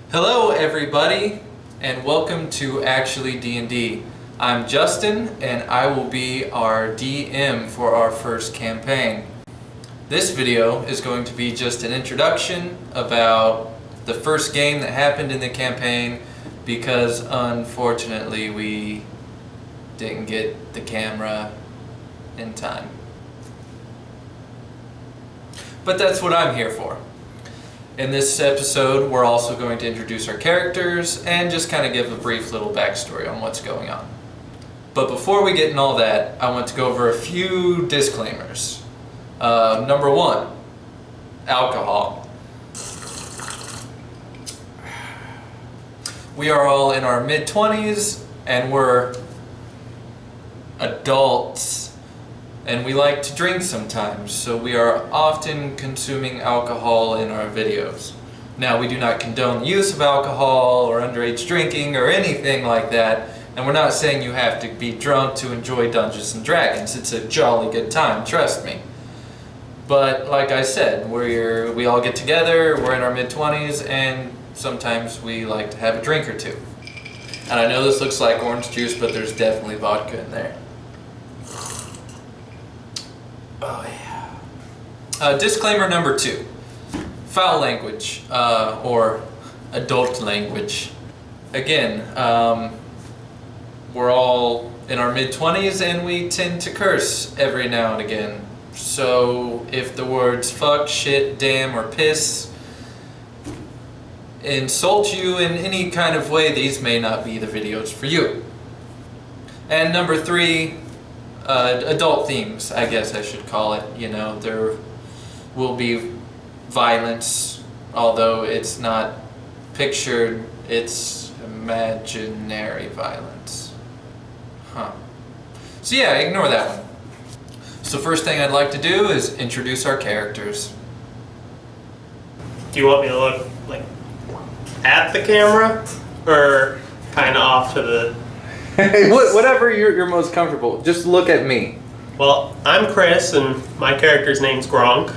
Hello everybody, and welcome to ActuallyD&D. I'm Justin, and I will be our DM for our first campaign. This video is going to be just an introduction about the first game that happened in the campaign, because unfortunately we didn't get the camera in time. But that's what I'm here for. In this episode, we're also going to introduce our characters and just kind of give a brief little backstory on what's going on. But before we get in all that, I want to go over a few disclaimers. Number one, alcohol. We are all in our mid-20s and we're adults. And we like to drink sometimes, so we are often consuming alcohol in our videos. Now, we do not condone the use of alcohol or underage drinking or anything like that, and we're not saying you have to be drunk to enjoy Dungeons and Dragons. It's a jolly good time, trust me. But like I said, we all get together, we're in our mid-20s, and sometimes we like to have a drink or two. And I know this looks like orange juice, but there's definitely vodka in there. Oh yeah. Disclaimer number 2. Foul language, or adult language. Again, we're all in our mid-20s and we tend to curse every now and again. So if the words fuck, shit, damn, or piss insult you in any kind of way, these may not be the videos for you. And number 3, adult themes, I guess I should call it. You know, there will be violence, although it's not pictured, it's imaginary violence. So yeah, ignore that one. So first thing I'd like to do is introduce our characters. Do you want me to look like at the camera or kind of off to the... Whatever you're most comfortable. Just look at me. Well, I'm Chris, and my character's name's Gronk.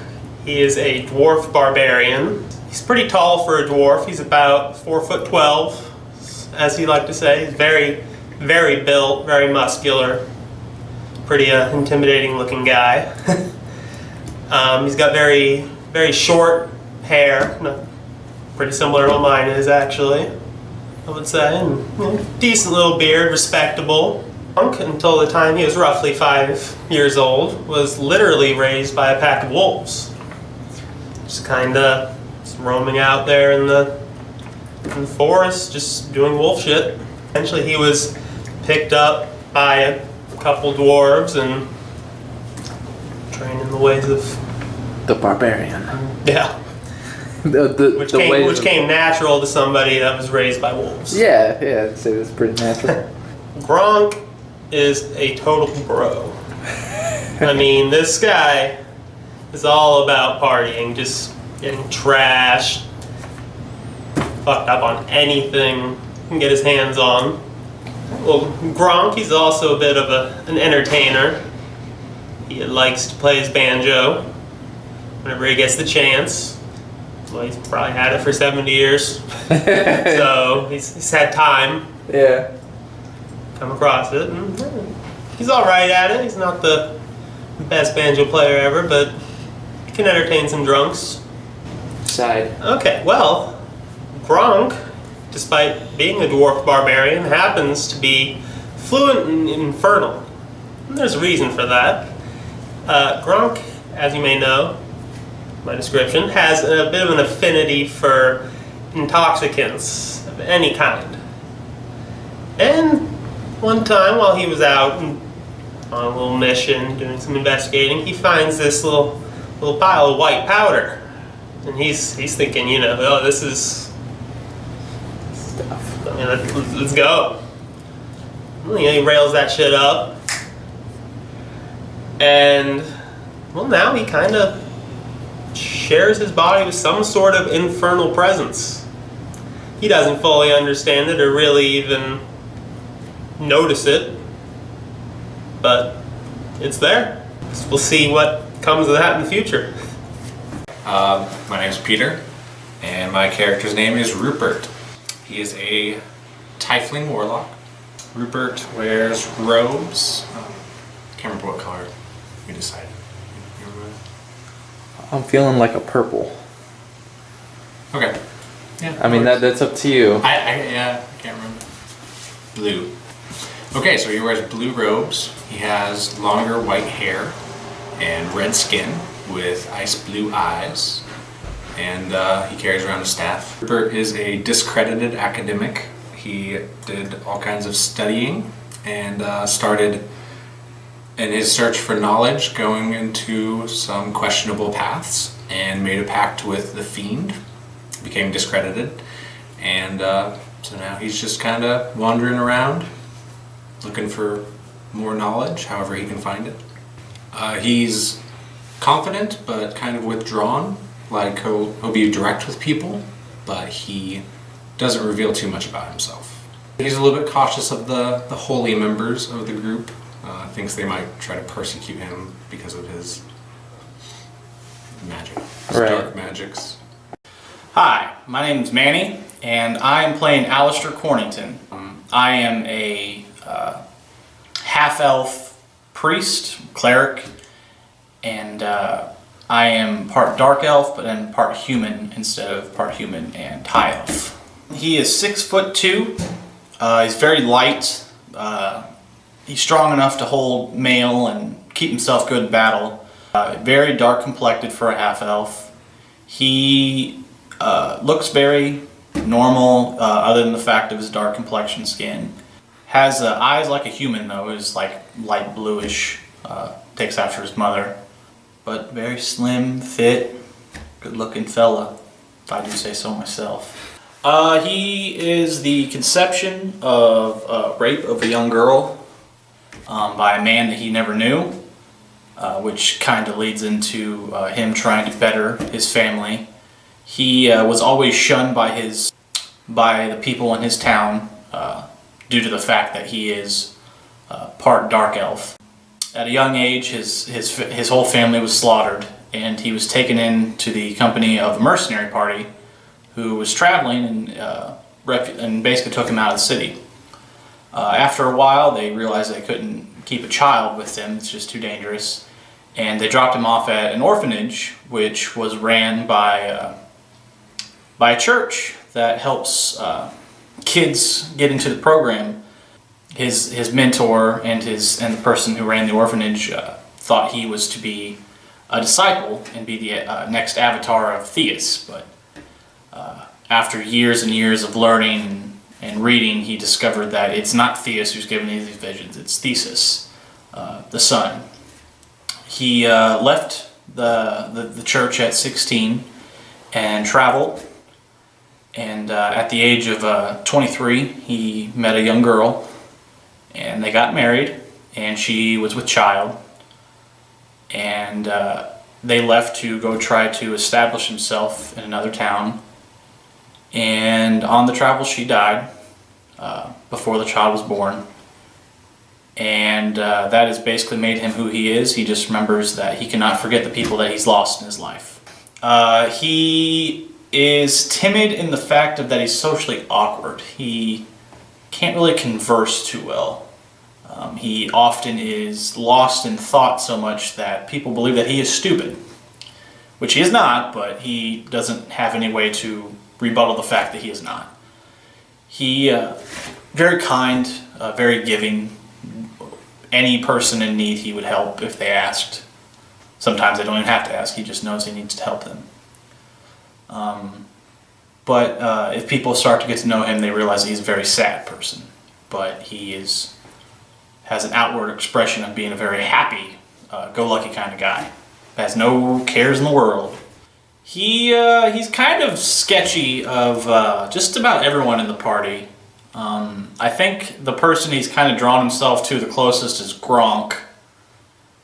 He is a dwarf barbarian. He's pretty tall for a dwarf. He's about 4'12", as he liked to say. He's very, very built, very muscular. Pretty intimidating looking guy. He's got very, very short hair. Pretty similar to what mine is, actually, I would say, and decent little beard, respectable. Until the time he was roughly 5 years old, was literally raised by a pack of wolves. Just kind of roaming out there in the forest, just doing wolf shit. Eventually he was picked up by a couple dwarves and trained in the ways of the barbarian. Yeah. Which came natural to somebody that was raised by wolves. Yeah, I'd say that's pretty natural. Gronk is a total bro. I mean, this guy is all about partying, just getting trashed, fucked up on anything he can get his hands on. Well, Gronk, he's also a bit of an entertainer. He likes to play his banjo whenever he gets the chance. Well, he's probably had it for 70 years, so he's had time. Yeah. Come across it, and he's all right at it. He's not the best banjo player ever, but he can entertain some drunks. Side. Okay, well, Gronk, despite being a dwarf barbarian, happens to be fluent in Infernal. And there's a reason for that. Gronk, as you may know, my description, has a bit of an affinity for intoxicants of any kind. And one time while he was out on a little mission doing some investigating, he finds this little pile of white powder. And he's thinking, you know, oh, this is stuff. I mean, let's go. Well, you know, he rails that shit up. And well, now he kind of shares his body with some sort of infernal presence. He doesn't fully understand it or really even notice it, but it's there. We'll see what comes of that in the future. My name's Peter, and my character's name is Rupert. He is a tiefling warlock. Rupert wears robes. Can't remember what color we decided. You remember? I'm feeling like a purple. Okay. Yeah. I mean, that's up to you. I can't remember. Blue. Okay, so he wears blue robes. He has longer white hair and red skin with ice blue eyes. And he carries around a staff. Rupert is a discredited academic. He did all kinds of studying and started in his search for knowledge going into some questionable paths and made a pact with the Fiend, became discredited, and so now he's just kind of wandering around looking for more knowledge, however he can find it. He's confident but kind of withdrawn, like he'll be direct with people, but he doesn't reveal too much about himself. He's a little bit cautious of the holy members of the group. Thinks they might try to persecute him because of his magic, his dark magics. Hi, my name is Manny, and I am playing Alastair Cornington. I am a half-elf priest, cleric, and I am part dark elf, but then part human instead of part human and high elf. He is 6'2". He's very light. He's strong enough to hold mail and keep himself good in battle. Very dark complected for a half elf. He looks very normal, other than the fact of his dark complexion skin. Has eyes like a human though, is like light bluish, takes after his mother. But very slim, fit, good looking fella, if I do say so myself. He is the conception of rape of a young girl by a man that he never knew, which kind of leads into him trying to better his family. He was always shunned by the people in his town due to the fact that he is part dark elf. At a young age, his whole family was slaughtered, and he was taken into the company of a mercenary party who was traveling and basically took him out of the city. After a while, they realized they couldn't keep a child with them; it's just too dangerous, and they dropped him off at an orphanage, which was ran by a church that helps kids get into the program. His mentor and the person who ran the orphanage thought he was to be a disciple and be the next avatar of Theus, but after years and years of learning and reading, he discovered that it's not Theus who's giving these visions, it's Thesis, the sun. He left the church at 16 and traveled, and at the age of 23, he met a young girl, and they got married, and she was with child, and they left to go try to establish himself in another town. And on the travel, she died before the child was born, and that has basically made him who he is. He just remembers that he cannot forget the people that he's lost in his life. He is timid in the fact of that he's socially awkward. He can't really converse too well. He often is lost in thought so much that people believe that he is stupid, which he is not, but he doesn't have any way to rebuttal the fact that he is not. He very kind, very giving. Any person in need he would help if they asked. Sometimes they don't even have to ask, he just knows he needs to help them. But if people start to get to know him, they realize he's a very sad person. But he has an outward expression of being a very happy, go-lucky kind of guy. Has no cares in the world. He's kind of sketchy of just about everyone in the party. I think the person he's kind of drawn himself to the closest is Gronk,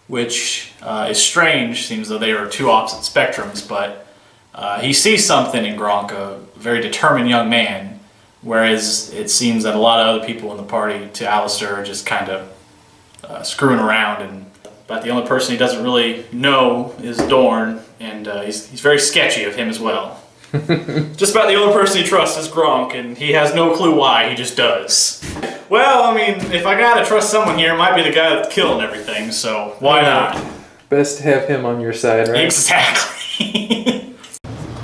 which is strange, seems though they are two opposite spectrums, but he sees something in Gronk, a very determined young man, whereas it seems that a lot of other people in the party to Alastair are just kind of screwing around, but the only person he doesn't really know is Dorn, and he's very sketchy of him as well. Just about the only person he trusts is Gronk, and he has no clue why, he just does. Well, I mean, if I gotta trust someone here, it might be the guy that's killing everything, so why not? Best to have him on your side, right? Exactly.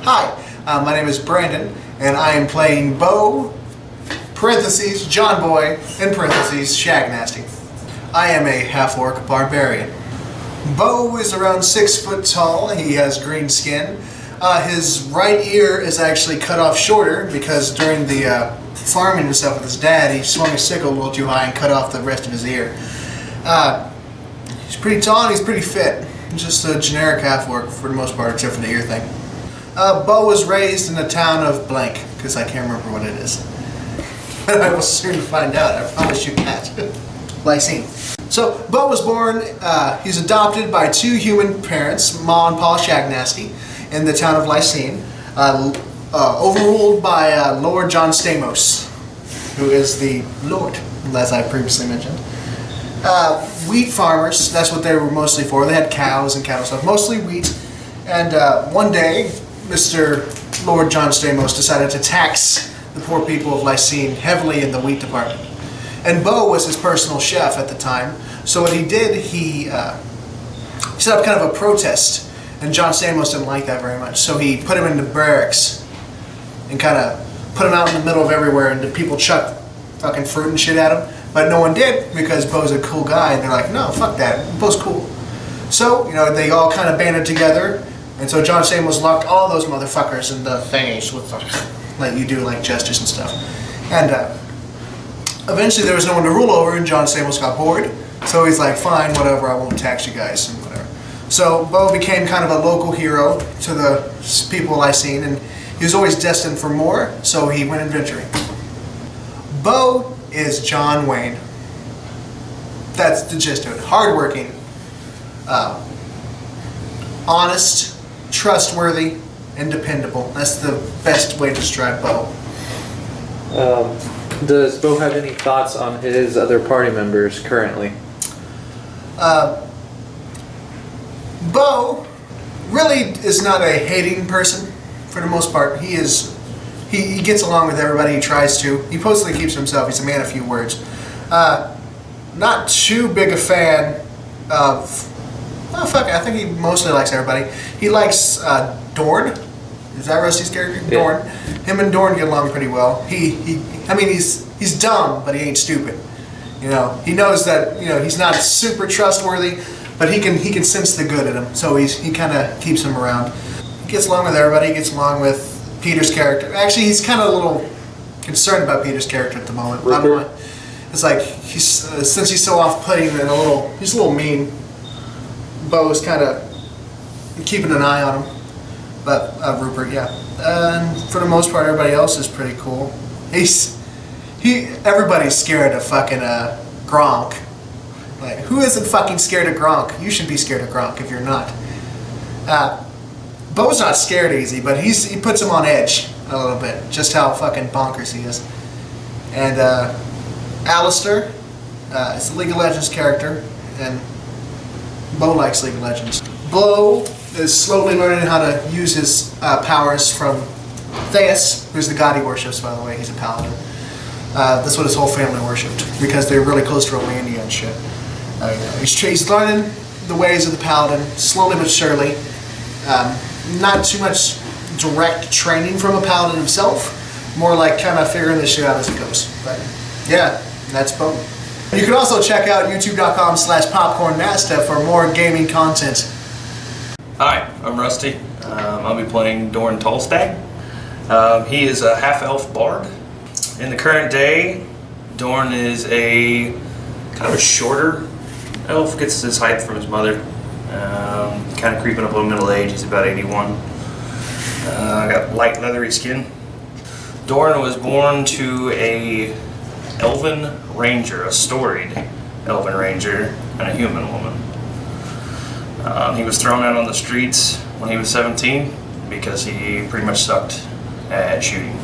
Hi, my name is Brandon, and I am playing Bo, parentheses, John Boy, in parentheses, Shag Nasty. I am a half-orc barbarian. Bo is around 6 foot tall. He has green skin. His right ear is actually cut off shorter because during the farming and stuff with his dad, he swung his sickle a little too high and cut off the rest of his ear. He's pretty tall and he's pretty fit. Just a generic half-orc for the most part, except for the ear thing. Bo was raised in the town of blank, because I can't remember what it is. But I will soon find out, I promise you that. Lysine. So, Bo was born, he's adopted by 2 human parents, Ma and Pa Shagnasty, in the town of Lysine, overruled by Lord John Stamos, who is the Lord, as I previously mentioned. Wheat farmers, that's what they were mostly for. They had cows and cattle stuff, mostly wheat. And one day, Mr. Lord John Stamos decided to tax the poor people of Lysine heavily in the wheat department. And Bo was his personal chef at the time, so what he did, he set up kind of a protest, and John Stamos didn't like that very much, so he put him into barracks and kind of put him out in the middle of everywhere, and the people chucked fucking fruit and shit at him, but no one did because Bo's a cool guy, and they're like, no, fuck that, Bo's cool. So, you know, they all kind of banded together, and so John Stamos locked all those motherfuckers in the thingies with like you do, like gestures and stuff. And eventually there was no one to rule over, and John Stamos got bored. So he's like, fine, whatever, I won't tax you guys, and whatever. So Bo became kind of a local hero to the people I seen, and he was always destined for more, so he went adventuring. Bo is John Wayne. That's the gist of it. Hardworking, honest, trustworthy, and dependable. That's the best way to describe Bo. Does Bo have any thoughts on his other party members currently? Bo really is not a hating person for the most part. He gets along with everybody. He tries to. He mostly keeps to himself. He's a man of few words. Not too big a fan of. Oh fuck! I think he mostly likes everybody. He likes Dorn. Is that Rusty's character? Yeah. Dorn. Him and Dorn get along pretty well. I mean, he's dumb, but he ain't stupid. You know, he knows that, you know, he's not super trustworthy, but he can sense the good in him. So he kind of keeps him around. He gets along with everybody. He gets along with Peter's character. Actually, he's kind of a little concerned about Peter's character at the moment. Rupert? It's like since he's so off-putting and he's a little mean. Bo's kind of keeping an eye on him. But Rupert, yeah. And for the most part, everybody else is pretty cool. Everybody's scared of fucking Gronk. Like, who isn't fucking scared of Gronk? You should be scared of Gronk if you're not. Bo's not scared easy, but he puts him on edge a little bit. Just how fucking bonkers he is. And Alastair is a League of Legends character, and Bo likes League of Legends. Bo is slowly learning how to use his powers from Theus, who's the god he worships, by the way. He's a paladin. That's what his whole family worshipped, because they're really close to Rolandia and shit. He's learning the ways of the paladin, slowly but surely. Not too much direct training from a paladin himself, more like kind of figuring this shit out as it goes. But yeah, that's Bo. You can also check out youtube.com/popcornmasta for more gaming content. Hi, I'm Rusty. I'll be playing Dorn Tolstag. He is a half-elf bard. In the current day, Dorn is a kind of a shorter elf, gets his height from his mother. Kind of creeping up on middle age, he's about 81. Got light leathery skin. Dorn was born to a elven ranger, a storied elven ranger, and a human woman. He was thrown out on the streets when he was 17 because he pretty much sucked at shooting.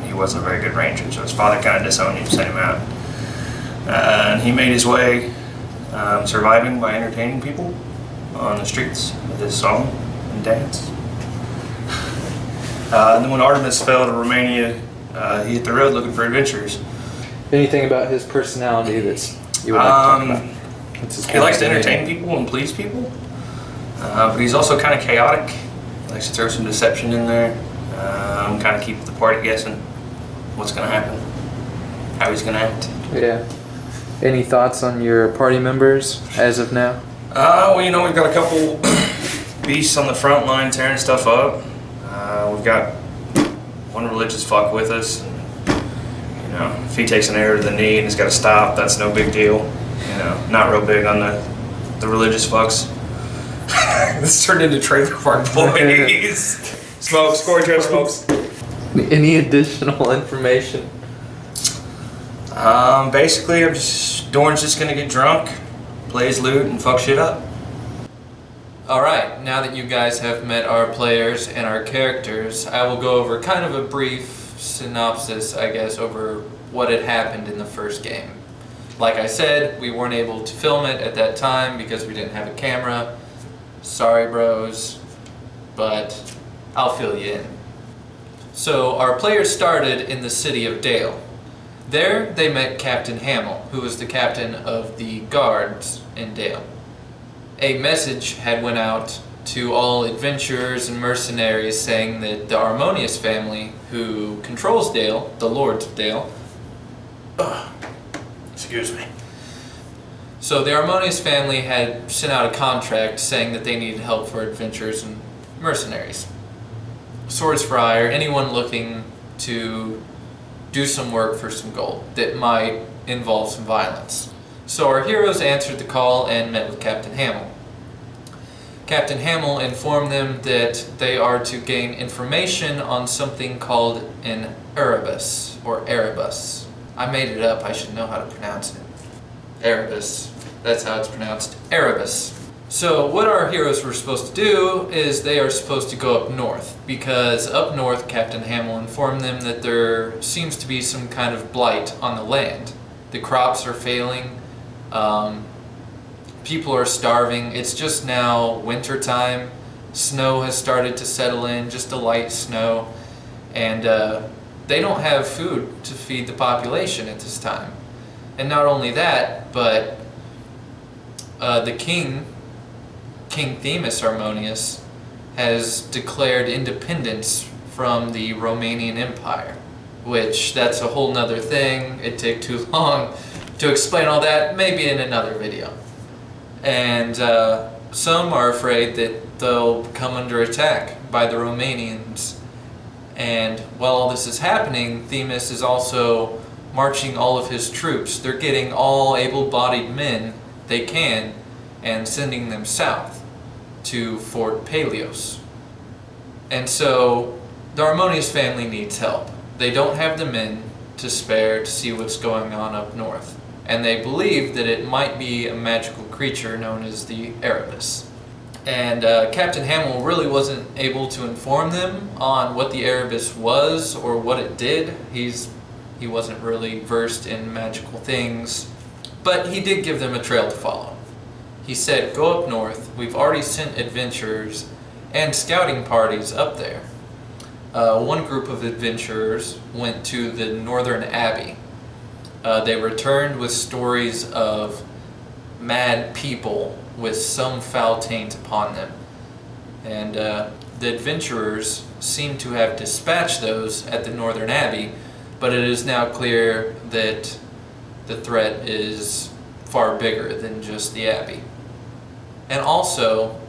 He wasn't a very good ranger, so his father kind of disowned him, sent him out. And he made his way surviving by entertaining people on the streets with his song and dance. And then when Artemis fell to Romania, he hit the road looking for adventures. Anything about his personality that's you would like to talk about? What's his He likes to character entertain people and please people, but he's also kind of chaotic. He likes to throw some deception in there, kind of keep the party guessing what's going to happen, how he's going to act. Yeah. Any thoughts on your party members as of now? Well, you know, we've got a couple beasts on the front line tearing stuff up. We've got one religious fuck with us. You know, if he takes an error to the knee and he's got to stop, that's no big deal. You know, not real big on the religious fucks. This turned into Trailer Park Boys. Smokes, Corey Trev smokes. Any additional information? Basically, Dorn's just gonna get drunk, play his loot, and fuck shit up. Alright, now that you guys have met our players and our characters, I will go over kind of a brief synopsis, I guess, over what had happened in the first game. Like I said, we weren't able to film it at that time because we didn't have a camera. Sorry, bros, but I'll fill you in. So, our players started in the city of Dale. There, they met Captain Hamill, who was the captain of the guards in Dale. A message had went out to all adventurers and mercenaries saying that the Harmonious family, who controls Dale, the Lords of Dale, Excuse me. so the Harmonious family had sent out a contract saying that they needed help for adventurers and mercenaries. Swords for hire, anyone looking to do some work for some gold that might involve some violence. So our heroes answered the call and met with Captain Hamill. Captain Hamill informed them that they are to gain information on something called an Erebus, or Erebus. I made it up, I should know how to pronounce it. Erebus, that's how it's pronounced, Erebus. So what our heroes were supposed to do is they are supposed to go up north, because up north Captain Hamill informed them that there seems to be some kind of blight on the land. The crops are failing, people are starving, it's just now winter time, snow has started to settle in, just a light snow, and they don't have food to feed the population at this time. And not only that, but the King Themis Harmonious has declared independence from the Romanian Empire, which that's a whole nother thing. It'd take too long to explain all that, maybe in another video. And some are afraid that they'll come under attack by the Romanians. And while all this is happening, Themis is also marching all of his troops. They're getting all able-bodied men they can and sending them south to Fort Peleos. And so the Harmonious family needs help. They don't have the men to spare to see what's going on up north. And they believe that it might be a magical creature known as the Erebus. And Captain Hamill really wasn't able to inform them on what the Erebus was or what it did. He wasn't really versed in magical things, but he did give them a trail to follow. He said, go up north, we've already sent adventurers and scouting parties up there. One group of adventurers went to the Northern Abbey. They returned with stories of mad people with some foul taint upon them. And the adventurers seem to have dispatched those at the Northern Abbey, but it is now clear that the threat is far bigger than just the Abbey. And also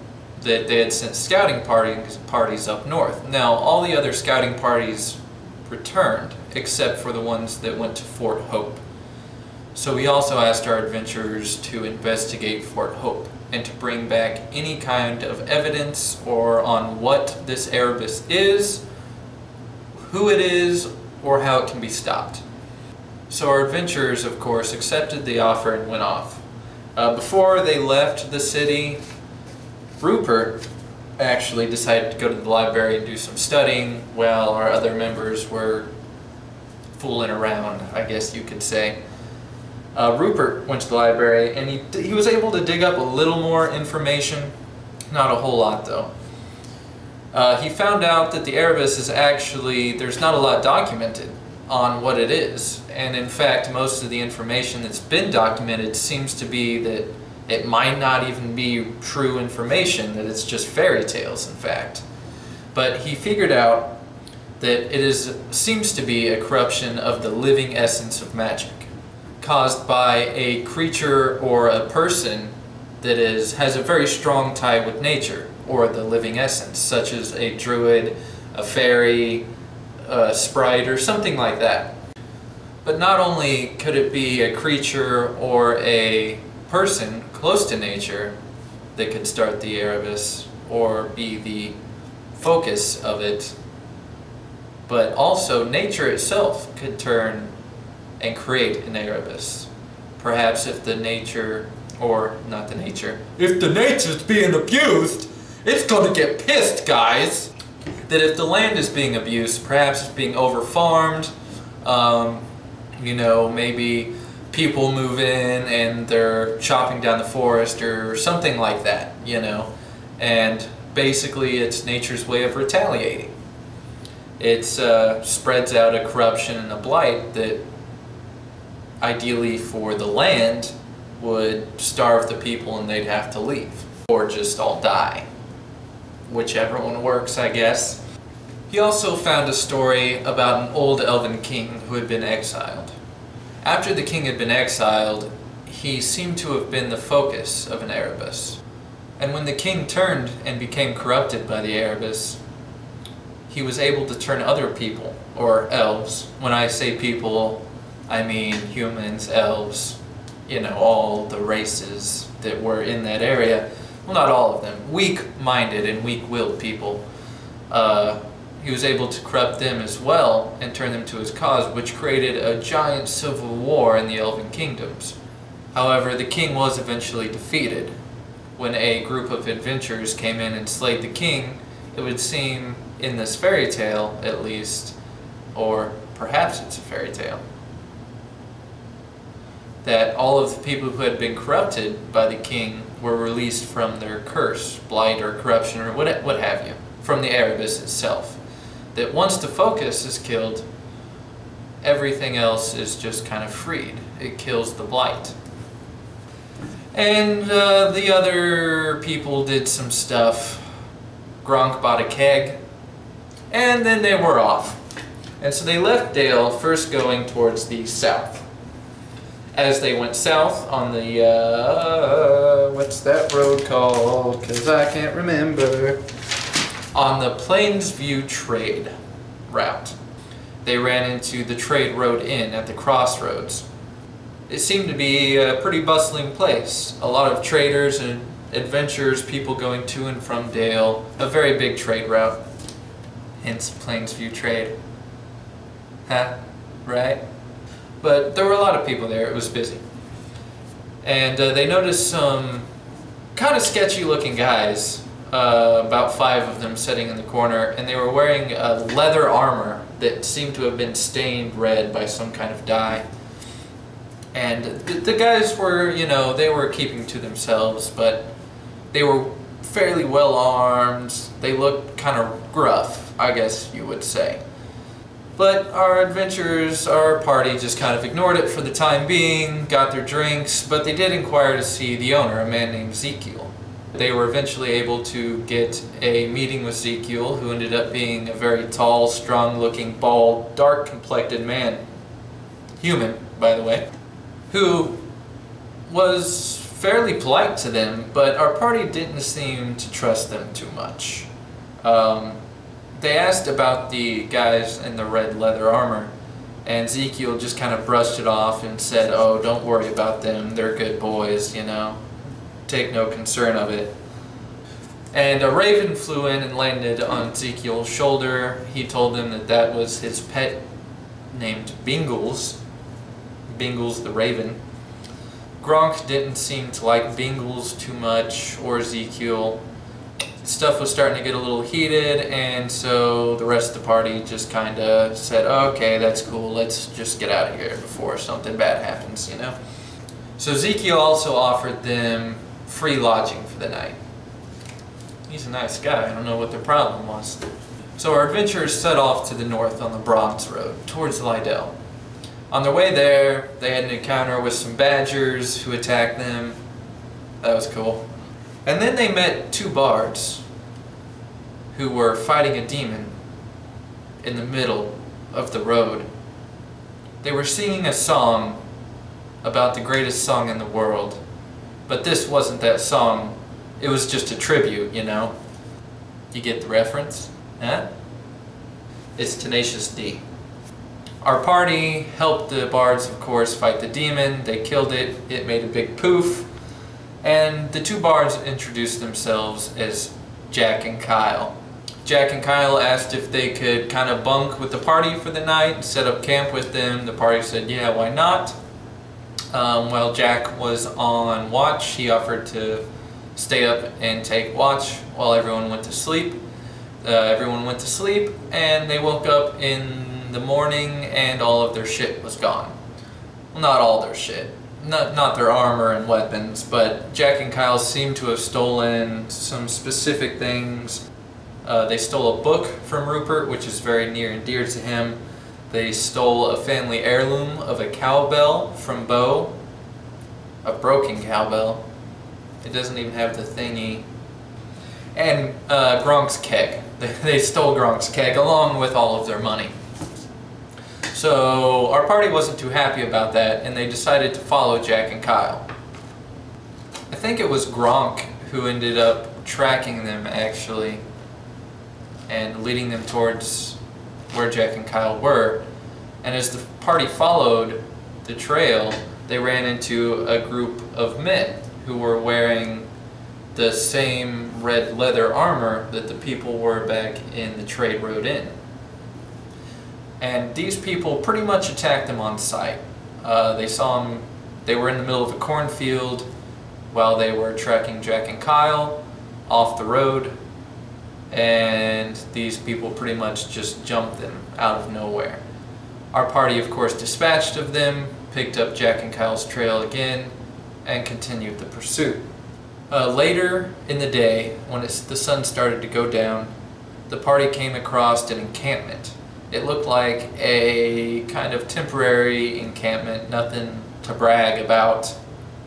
that they had sent scouting parties up north. Now, all the other scouting parties returned, except for the ones that went to Fort Hope. So we also asked our adventurers to investigate Fort Hope and to bring back any kind of evidence or on what this Erebus is, who it is, or how it can be stopped. So our adventurers, of course, accepted the offer and went off. Before they left the city, Rupert actually decided to go to the library and do some studying while our other members were fooling around, I guess you could say. Rupert went to the library and he was able to dig up a little more information, not a whole lot though. He found out that the Erebus is actually, there's not a lot documented on what it is. And in fact, most of the information that's been documented seems to be that it might not even be true information, that it's just fairy tales, in fact. But he figured out that seems to be a corruption of the living essence of magic, caused by a creature or a person that has a very strong tie with nature, or the living essence, such as a druid, a fairy, a sprite, or something like that. But not only could it be a creature or a person close to nature that could start the Erebus or be the focus of it, but also nature itself could turn and create an Erebus. Perhaps if the nature, or not the nature, if the nature's being abused, it's gonna get pissed, guys! That if the land is being abused, perhaps it's being overfarmed, maybe people move in and they're chopping down the forest or something like that, and basically it's nature's way of retaliating. It spreads out a corruption and a blight that ideally for the land would starve the people and they'd have to leave, or just all die. Whichever one works, I guess. He also found a story about an old elven king who had been exiled. After the king had been exiled, he seemed to have been the focus of an Erebus. And when the king turned and became corrupted by the Erebus, he was able to turn other people, or elves. When I say people, I mean humans, elves, all the races that were in that area. Well, not all of them. Weak-minded and weak-willed people. He was able to corrupt them as well and turn them to his cause, which created a giant civil war in the Elven kingdoms. However, the king was eventually defeated. When a group of adventurers came in and slayed the king, it would seem, in this fairy tale at least, or perhaps it's a fairy tale, that all of the people who had been corrupted by the king were released from their curse, blight, or corruption, or what have you, from the Erebus itself. That once the focus is killed, everything else is just kind of freed. It kills the blight. And the other people did some stuff. Gronk bought a keg, and then they were off. And so they left Dale, first going towards the south. As they went south on the, what's that road called? Because I can't remember. On the Plainsview Trade route, they ran into the Trade Road Inn at the crossroads. It seemed to be a pretty bustling place. A lot of traders and adventurers, people going to and from Dale. A very big trade route. Hence Plainsview Trade. Huh? Right? But there were a lot of people there. It was busy. And they noticed some kind of sketchy looking guys. About 5 of them sitting in the corner, and they were wearing leather armor that seemed to have been stained red by some kind of dye. And the guys were, they were keeping to themselves, but they were fairly well armed. They looked kind of gruff, I guess you would say. But our adventurers, our party, just kind of ignored it for the time being, got their drinks, but they did inquire to see the owner, a man named Ezekiel. They were eventually able to get a meeting with Ezekiel, who ended up being a very tall, strong-looking, bald, dark-complected man. Human, by the way. Who was fairly polite to them, but our party didn't seem to trust them too much. They asked about the guys in the red leather armor, and Ezekiel just kind of brushed it off and said, "Oh, don't worry about them, they're good boys, take no concern of it." And a raven flew in and landed on Ezekiel's shoulder. He told them that that was his pet named Bingles. Bingles the raven. Gronk didn't seem to like Bingles too much, or Ezekiel. Stuff was starting to get a little heated, and so the rest of the party just kind of said, "Okay, that's cool, let's just get out of here before something bad happens, So Ezekiel also offered them free lodging for the night. He's a nice guy. I don't know what their problem was. So our adventurers set off to the north on the Bronze Road, towards Lydell. On their way there, they had an encounter with some badgers who attacked them. That was cool. And then they met two bards who were fighting a demon in the middle of the road. They were singing a song about the greatest song in the world. But this wasn't that song. It was just a tribute, you know? You get the reference? Huh? It's Tenacious D. Our party helped the bards, of course, fight the demon. They killed it. It made a big poof. And the two bards introduced themselves as Jack and Kyle. Jack and Kyle asked if they could kind of bunk with the party for the night and set up camp with them. The party said, yeah, why not? While Jack was on watch, he offered to stay up and take watch while everyone went to sleep. Everyone went to sleep, and they woke up in the morning and all of their shit was gone. Well, not all their shit. Not their armor and weapons, but Jack and Kyle seem to have stolen some specific things. They stole a book from Rupert, which is very near and dear to him. They stole a family heirloom of a cowbell from Bo. A broken cowbell. It doesn't even have the thingy. And Gronk's keg. They stole Gronk's keg along with all of their money. So our party wasn't too happy about that, and they decided to follow Jack and Kyle. I think it was Gronk who ended up tracking them, actually, and leading them towards where Jack and Kyle were. And as the party followed the trail, they ran into a group of men who were wearing the same red leather armor that the people were back in the trade road inn. And these people pretty much attacked them on sight. They saw them, they were in the middle of a cornfield while they were tracking Jack and Kyle off the road, and these people pretty much just jumped them out of nowhere. Our party, of course, dispatched of them, picked up Jack and Kyle's trail again, and continued the pursuit. Later in the day, when the sun started to go down, the party came across an encampment. It looked like a kind of temporary encampment, nothing to brag about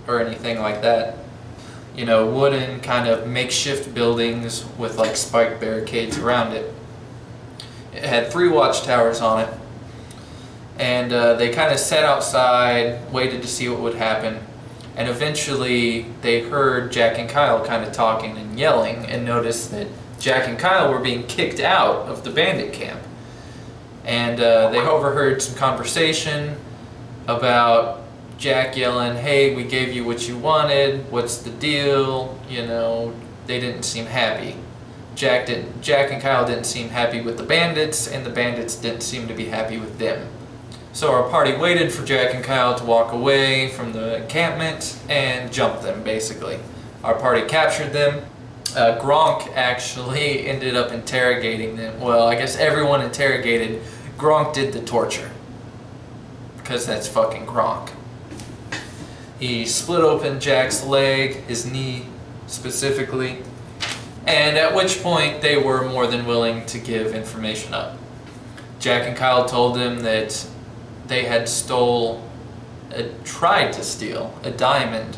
or anything like that. You know, wooden kind of makeshift buildings with like spike barricades around it. It had 3 watchtowers on it. And they kind of sat outside, waited to see what would happen. And eventually they heard Jack and Kyle kind of talking and yelling, and noticed that Jack and Kyle were being kicked out of the bandit camp. And they overheard some conversation about Jack yelling, hey, we gave you what you wanted, what's the deal? You know, they didn't seem happy. Jack and Kyle didn't seem happy with the bandits, and the bandits didn't seem to be happy with them. So our party waited for Jack and Kyle to walk away from the encampment and jumped them, basically. Our party captured them. Gronk actually ended up interrogating them. Well, I guess everyone interrogated. Gronk did the torture. Because that's fucking Gronk. He split open Jack's leg, his knee specifically, and at which point they were more than willing to give information up. Jack and Kyle told them that they had tried to steal a diamond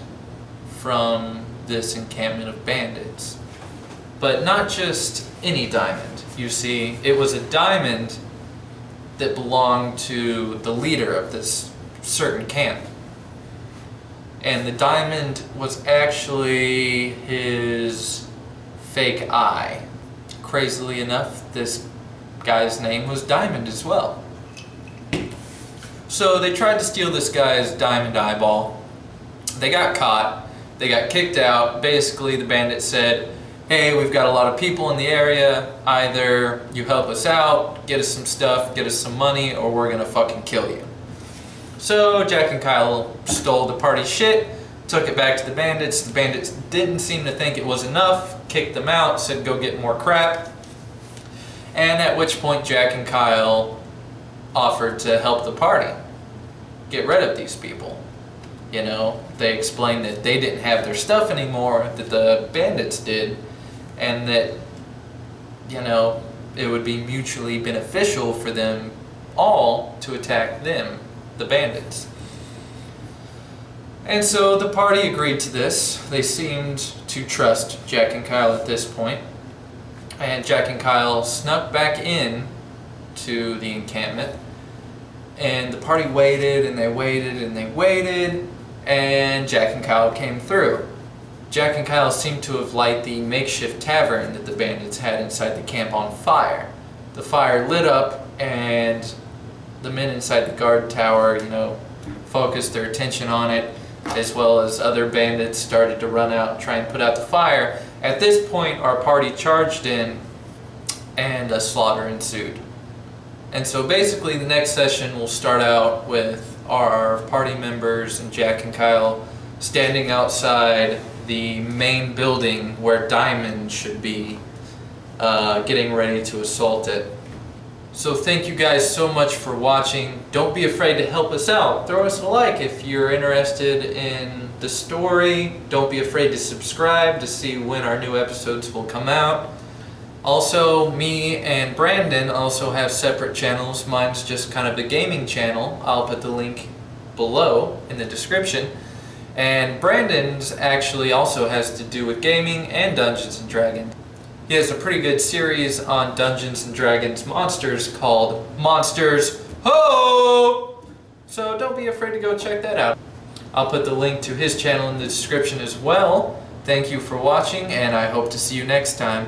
from this encampment of bandits. But not just any diamond. You see, it was a diamond that belonged to the leader of this certain camp. And the diamond was actually his fake eye. Crazily enough, this guy's name was Diamond as well. So they tried to steal this guy's diamond eyeball. They got caught. They got kicked out. Basically, the bandits said, hey, we've got a lot of people in the area. Either you help us out, get us some stuff, get us some money, or we're gonna fucking kill you. So Jack and Kyle stole the party's shit, took it back to the bandits. The bandits didn't seem to think it was enough, kicked them out, said go get more crap. And at which point Jack and Kyle offered to help the party get rid of these people. You know, they explained that they didn't have their stuff anymore, that the bandits did, and that, you know, it would be mutually beneficial for them all to attack them, the bandits. And so the party agreed to this. They seemed to trust Jack and Kyle at this point. And Jack and Kyle snuck back in to the encampment. And the party waited and they waited and they waited. And Jack and Kyle came through. Jack and Kyle seemed to have light the makeshift tavern that the bandits had inside the camp on fire. The fire lit up and the men inside the guard tower, you know, focused their attention on it, as well as other bandits started to run out and try and put out the fire. At this point, our party charged in and a slaughter ensued. And so basically the next session will start out with our party members and Jack and Kyle standing outside the main building where Diamond should be, getting ready to assault it. So thank you guys so much for watching. Don't be afraid to help us out. Throw us a like if you're interested in the story. Don't be afraid to subscribe to see when our new episodes will come out. Also, me and Brandon also have separate channels. Mine's just kind of the gaming channel. I'll put the link below in the description. And Brandon's actually also has to do with gaming and Dungeons & Dragons. He has a pretty good series on Dungeons & Dragons monsters called Monsters Ho! So don't be afraid to go check that out. I'll put the link to his channel in the description as well. Thank you for watching, and I hope to see you next time.